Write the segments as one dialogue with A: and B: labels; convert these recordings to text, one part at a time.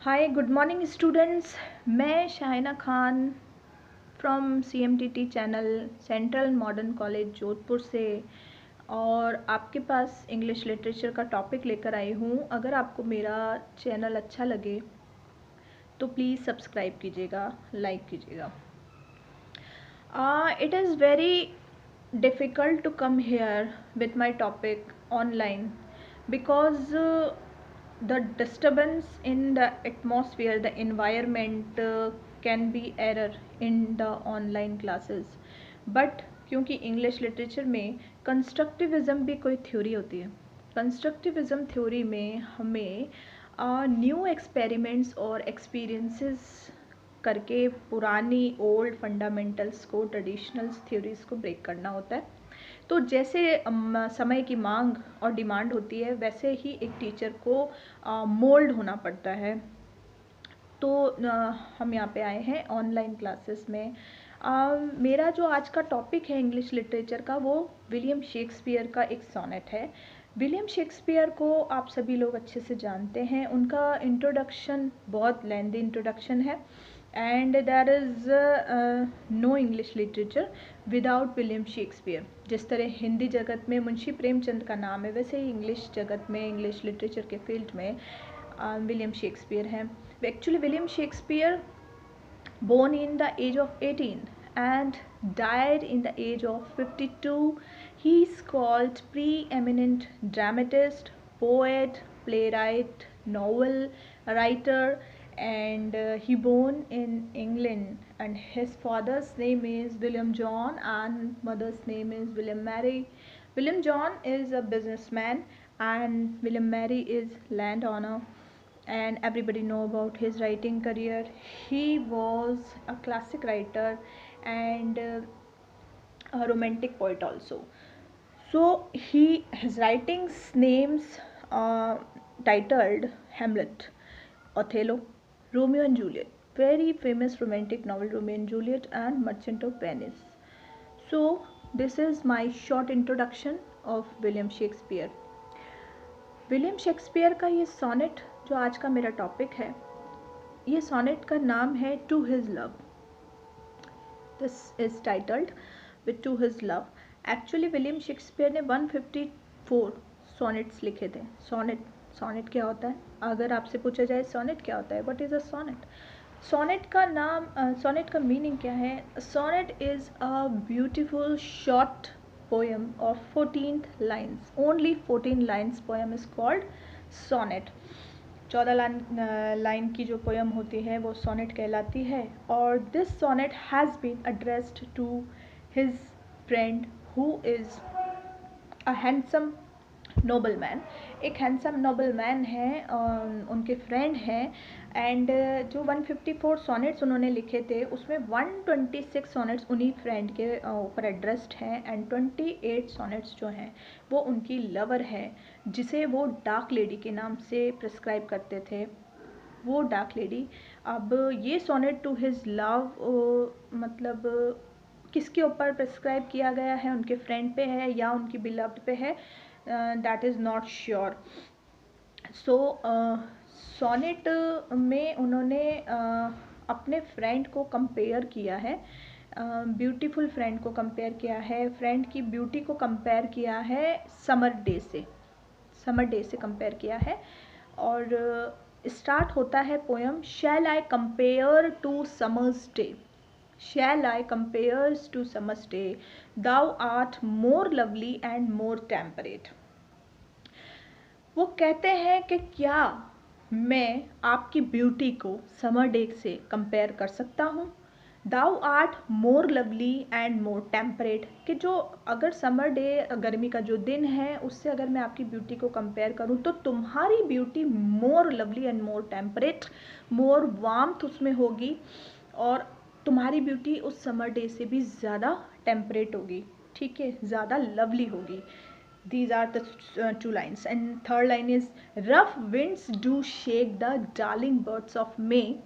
A: Hi good morning students. मैं Shahina Khan from CMTT channel central modern college Jodhpur से और आपके पास इंग्लिश लिटरेचर का टॉपिक लेकर आई हूँ। अगर आपको मेरा चैनल अच्छा लगे तो प्लीज़ सब्सक्राइब कीजिएगा, लाइक कीजिएगा। It is very difficult to come here with my topic online because the disturbance in the atmosphere, the environment can be error in the online classes. But क्योंकि English literature में कंस्ट्रक्टिविज़म भी कोई theory होती है। कंस्ट्रक्टिविज़म theory में हमें new experiments और experiences करके पुरानी ओल्ड फंडामेंटल्स को, ट्रेडिशनल्स थ्योरीज को ब्रेक करना होता है। तो जैसे समय की मांग और डिमांड होती है वैसे ही एक टीचर को मोल्ड होना पड़ता है। तो हम यहाँ पे आए हैं ऑनलाइन क्लासेस में। मेरा जो आज का टॉपिक है इंग्लिश लिटरेचर का वो विलियम शेक्सपियर का एक सोनेट है। विलियम शेक्सपियर को आप सभी लोग अच्छे से जानते हैं। उनका इंट्रोडक्शन बहुत लेंदी इंट्रोडक्शन है and there is no English literature without William Shakespeare. जिस तरह हिंदी जगत में मुंशी प्रेमचंद का नाम है वैसे ही इंग्लिश जगत में, इंग्लिश लिटरेचर के फील्ड में विलियम शेक्सपियर हैं। Actually, William Shakespeare born in the age of 18 and died in the age of 52. He is called preeminent dramatist, poet, playwright, novel writer, and he born in England, and his father's name is William John and mother's name is William Mary. William John is a businessman and William Mary is landowner, and everybody know about his writing career. He was a classic writer and a romantic poet also. So his writings names titled Hamlet, Othello, Romeo and Juliet, very famous romantic novel Romeo and Juliet, and Merchant of Venice. So this is my short introduction of William Shakespeare. William Shakespeare का ये sonnet जो आज का मेरा topic है, ये sonnet का नाम है to his love. This is titled with to his love. Actually William Shakespeare ने 154 सोनेट्स लिखे थे। सोनेट क्या होता है? अगर आपसे पूछा जाए सोनेट क्या होता है, what is a sonnet? Sonnet का नाम, सोनेट का मीनिंग क्या है? Sonnet is a beautiful short poem of 14 lines. Only 14 lines poem is called sonnet. 14 line की जो पोएम होती है वो सोनेट कहलाती है। और this sonnet has been addressed to his friend who is a handsome noble man. एक handsome noble man है, उनके फ्रेंड हैं। एंड जो 154 सोनेट्स उन्होंने लिखे थे उसमें 126 सोनेट्स उन्हीं फ्रेंड के ऊपर एड्रेस्ड हैं एंड 28 सोनेट्स जो हैं वो उनकी लवर है, जिसे वो डार्क लेडी के नाम से प्रिस्क्राइब करते थे, वो डार्क लेडी। अब ये सोनेट टू हिज लव मतलब किसके ऊपर प्रिस्क्राइब किया गया है? उनके फ्रेंड पे है या उनकी बिलव्ड पे है? That is not sure. So sonnet में उन्होंने अपने फ्रेंड को कंपेयर किया है, ब्यूटीफुल फ्रेंड को कंपेयर किया है, फ्रेंड की ब्यूटी को कंपेयर किया है समर डे से कंपेयर किया है। और स्टार्ट होता है poem, shall I compare to summer's day, Shall I compares to summer's day, thou art more lovely and more temperate. वो कहते हैं कि क्या मैं आपकी ब्यूटी को समर डे से कंपेयर कर सकता हूँ? Thou art more lovely and more temperate, कि जो अगर समर डे, गर्मी का जो दिन है, उससे अगर मैं आपकी ब्यूटी को कंपेयर करूँ तो तुम्हारी beauty more lovely and more temperate, more warmth उसमें होगी और तुम्हारी ब्यूटी उस समर डे से भी ज़्यादा टेम्परेट होगी, ठीक है, ज़्यादा लवली होगी। These are the two lines. And third line is, rough winds do shake the darling birds of May,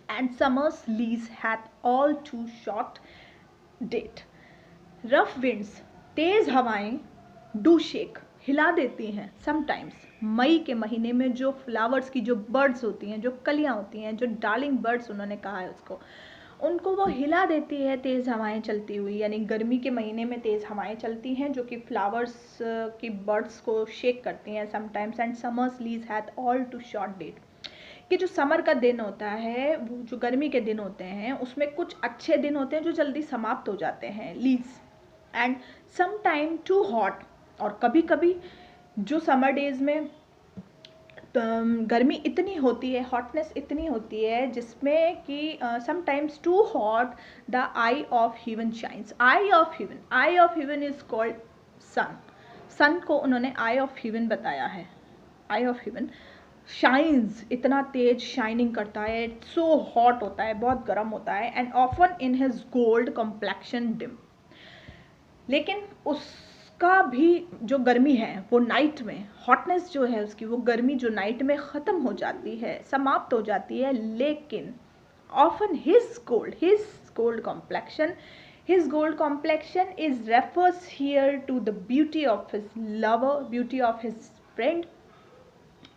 A: and summer's lease hath all too short date. Rough winds, तेज़ हवाएं, do shake, हिला देती हैं, sometimes, मई के महीने में जो flowers की जो बर्ड्स होती हैं, जो कलियां होती हैं, जो डार्लिंग बर्ड्स उन्होंने कहा है उसको, उनको वो हिला देती है तेज़ हवाएं चलती हुई। यानी गर्मी के महीने में तेज़ हवाएं चलती हैं जो कि फ्लावर्स की बर्ड्स को शेक करती हैं sometimes. And summer's lease hath all too short date, कि जो समर का दिन होता है, वो जो गर्मी के दिन होते हैं, उसमें कुछ अच्छे दिन होते हैं जो जल्दी समाप्त हो जाते हैं, lease. And sometime too hot, और कभी कभी जो समर डेज में गर्मी इतनी होती है, हॉटनेस इतनी होती है जिसमें कि sometimes too hot the eye of heaven shines. Eye of heaven is called sun. Sun को उन्होंने आई ऑफ हेवन बताया है। आई ऑफ हेवन शाइन्स, इतना तेज शाइनिंग करता है, सो हॉट होता है, बहुत गर्म होता है। And often in his gold complexion dim, लेकिन उसका भी जो गर्मी है वो नाइट में, हॉटनेस जो है उसकी, वो गर्मी जो नाइट में ख़त्म हो जाती है, समाप्त हो जाती है। लेकिन often his gold complexion, his gold complexion is refers here to the beauty of his lover, beauty of his friend।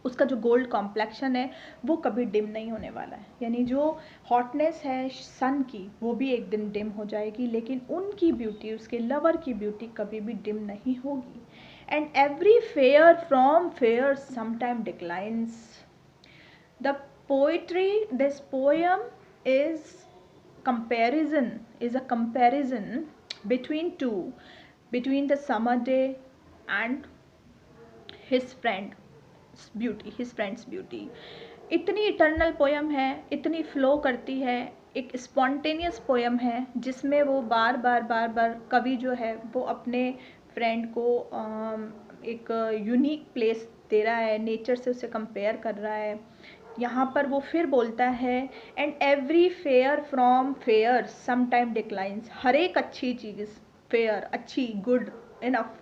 A: उसका जो गोल्ड कॉम्प्लेक्शन है वो कभी डिम नहीं होने वाला है। यानी जो हॉटनेस है सन की वो भी एक दिन डिम हो जाएगी, लेकिन उनकी ब्यूटी, उसके लवर की ब्यूटी कभी भी डिम नहीं होगी। And every fair from fair sometime declines. The poetry, this poem is comparison, is a comparison between two, between the summer day and his friend's beauty। इतनी इटर्नल पोयम है, इतनी flow करती है, एक स्पॉन्टेनियस पोयम है जिसमें वो बार बार कवि जो है वो अपने फ्रेंड को एक यूनिक प्लेस दे रहा है, नेचर से उसे कंपेयर कर रहा है। यहाँ पर वो फिर बोलता है and every fair from fair sometime declines. हर एक अच्छी चीज़, फेयर, अच्छी, गुड, इनफ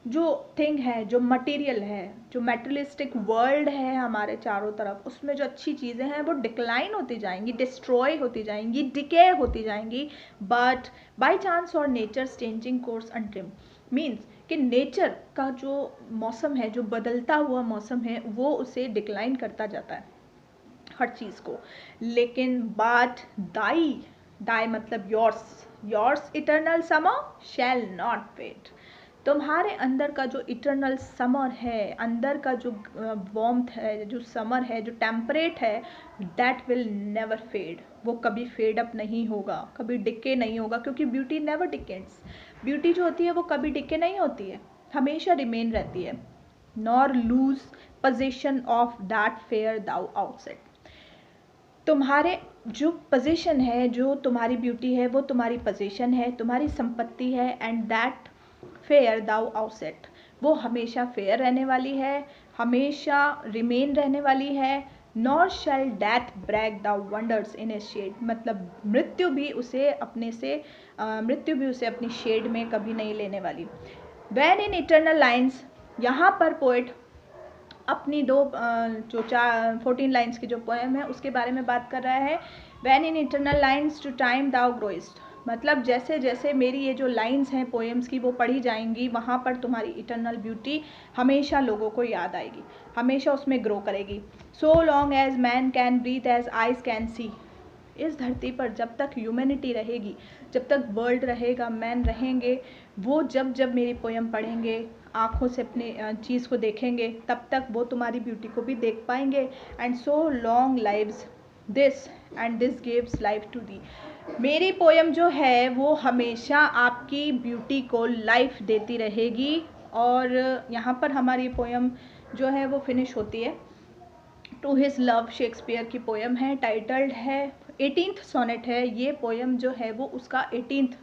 A: जो थिंग है, जो मटेरियल है, जो मेटेरियलिस्टिक वर्ल्ड है हमारे चारों तरफ, उसमें जो अच्छी चीज़ें हैं वो डिक्लाइन होती जाएंगी, डिस्ट्रॉय होती जाएंगी, डिके होती जाएंगी। बट बाय चांस और नेचर्स चेंजिंग कोर्स अनट्रिम, मीन्स कि नेचर का जो मौसम है, जो बदलता हुआ मौसम है, वो उसे डिक्लाइन करता जाता है हर चीज़ को। लेकिन बाट दाई मतलब yours eternal summer shall not fade. तुम्हारे अंदर का जो इटर्नल समर है, अंदर का जो वार्मथ है, जो समर है, जो टेम्परेट है, दैट विल नेवर फेड। वो कभी फेड अप नहीं होगा, कभी डिके नहीं होगा, क्योंकि ब्यूटी नेवर डिकेट्स। ब्यूटी जो होती है वो कभी डिके नहीं होती है, हमेशा रिमेन रहती है। Nor lose possession of that fair thou outset. तुम्हारे जो पोजीशन है, जो तुम्हारी ब्यूटी है, वो तुम्हारी पोजीशन है, तुम्हारी संपत्ति है। And that fair thou outset, वो हमेशा फेयर रहने वाली है, हमेशा रिमेन रहने वाली है। Nor shall death brag the wanders in a shade, मतलब मृत्यु भी उसे अपने अपनी शेड में कभी नहीं लेने वाली। वैन इन इटर्नल लाइन्स, यहाँ पर पोएट अपनी जो 14 लाइन्स की जो पोएम है उसके बारे में बात कर रहा है। When in eternal lines to time thou growest, मतलब जैसे जैसे मेरी ये जो लाइन्स हैं पोएम्स की वो पढ़ी जाएंगी, वहाँ पर तुम्हारी इटर्नल ब्यूटी हमेशा लोगों को याद आएगी, हमेशा उसमें ग्रो करेगी। So long as man can breathe as eyes can see, इस धरती पर जब तक ह्यूमैनिटी रहेगी, जब तक वर्ल्ड रहेगा, मैन रहेंगे, वो जब जब मेरी पोएम पढ़ेंगे, आँखों से अपने चीज़ को देखेंगे, तब तक वो तुम्हारी ब्यूटी को भी देख पाएंगे। And so long lives this and this gives life to thee, मेरी पोएम जो है वो हमेशा आपकी ब्यूटी को लाइफ देती रहेगी। और यहाँ पर हमारी पोएम जो है वो फिनिश होती है। टू हिज लव, शेक्सपियर की पोएम है, टाइटल्ड है, 18th सोनेट है ये पोएम जो है वो उसका 18th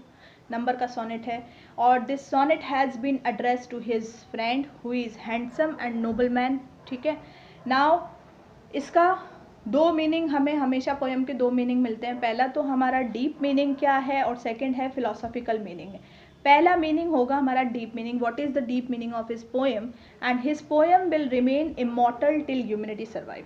A: नंबर का सोनेट है। और this sonnet has been address to his friend who is handsome and noble man. ठीक है, नाउ इसका दो मीनिंग, हमें हमेशा पोएम के दो मीनिंग मिलते हैं। पहला तो हमारा डीप मीनिंग क्या है और सेकंड है फिलोसॉफिकल मीनिंग। पहला मीनिंग होगा हमारा deep meaning, what is the deep meaning of his poem. And his poem will remain immortal till humanity survive.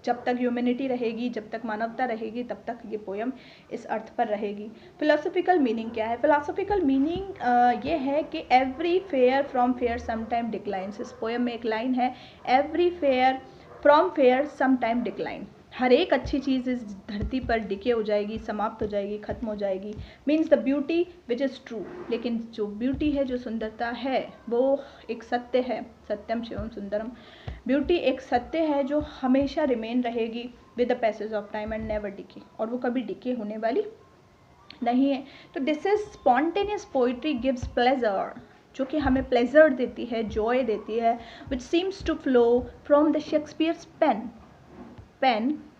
A: जब तक ह्यूमैनिटी रहेगी, जब तक मानवता रहेगी, तब तक ये पोयम इस अर्थ पर रहेगी। फिलोसॉफिकल मीनिंग क्या है? फिलोसॉफिकल मीनिंग ये है कि every fair from fair some time declines. इस पोयम में एक लाइन है, every fair from fair some time decline. हर एक अच्छी चीज़ इस धरती पर डिके हो जाएगी, समाप्त हो जाएगी, ख़त्म हो जाएगी। Means the beauty which is true. लेकिन जो ब्यूटी है, जो सुंदरता है, वो एक सत्य है। सत्यम शिवम सुंदरम। ब्यूटी एक सत्य है जो हमेशा रिमेन रहेगी with the passage of time and never decay, और वो कभी डिके होने वाली नहीं है। तो this is spontaneous poetry gives pleasure, जो कि हमें प्लेजर देती है, जॉय देती है, which seems to flow from the Shakespeare's pen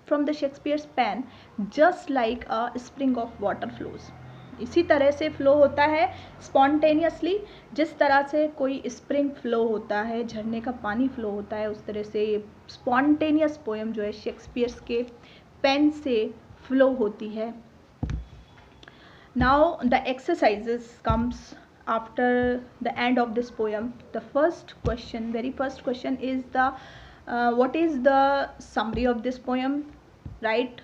A: from the Shakespeare's pen just like a spring of water flows. इसी तरह से फ्लो होता है स्पॉन्टेनियसली, जिस तरह से कोई स्प्रिंग फ्लो होता है, झरने का पानी फ्लो होता है, उस तरह से स्पॉन्टेनियस पोएम जो है शेक्सपियर्स के पेन से फ्लो होती है। Now the exercises comes after the end of this poem. The first question, very first question is the what is the summary of this poem? Write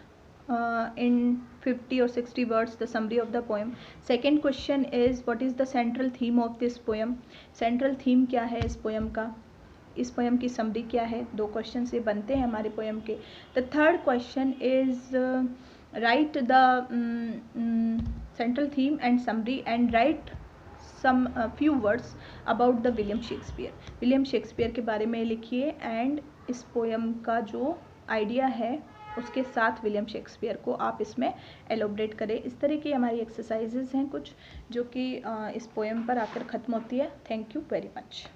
A: in 50 or 60 words the summary of the poem. Second question is what is the central theme of this poem? Central theme क्या है इस poem का? इस poem की summary क्या है? 2 question से बनते हैं हमारे पोएम के। The third question is write the central theme and summary and write some few words about the William Shakespeare. William Shakespeare के बारे में लिखिए एंड इस पोएम का जो आइडिया है उसके साथ विलियम शेक्सपियर को आप इसमें एलोबरेट करें। इस तरह की हमारी एक्सरसाइजेज हैं कुछ, जो कि इस पोएम पर आकर ख़त्म होती है। Thank you very much.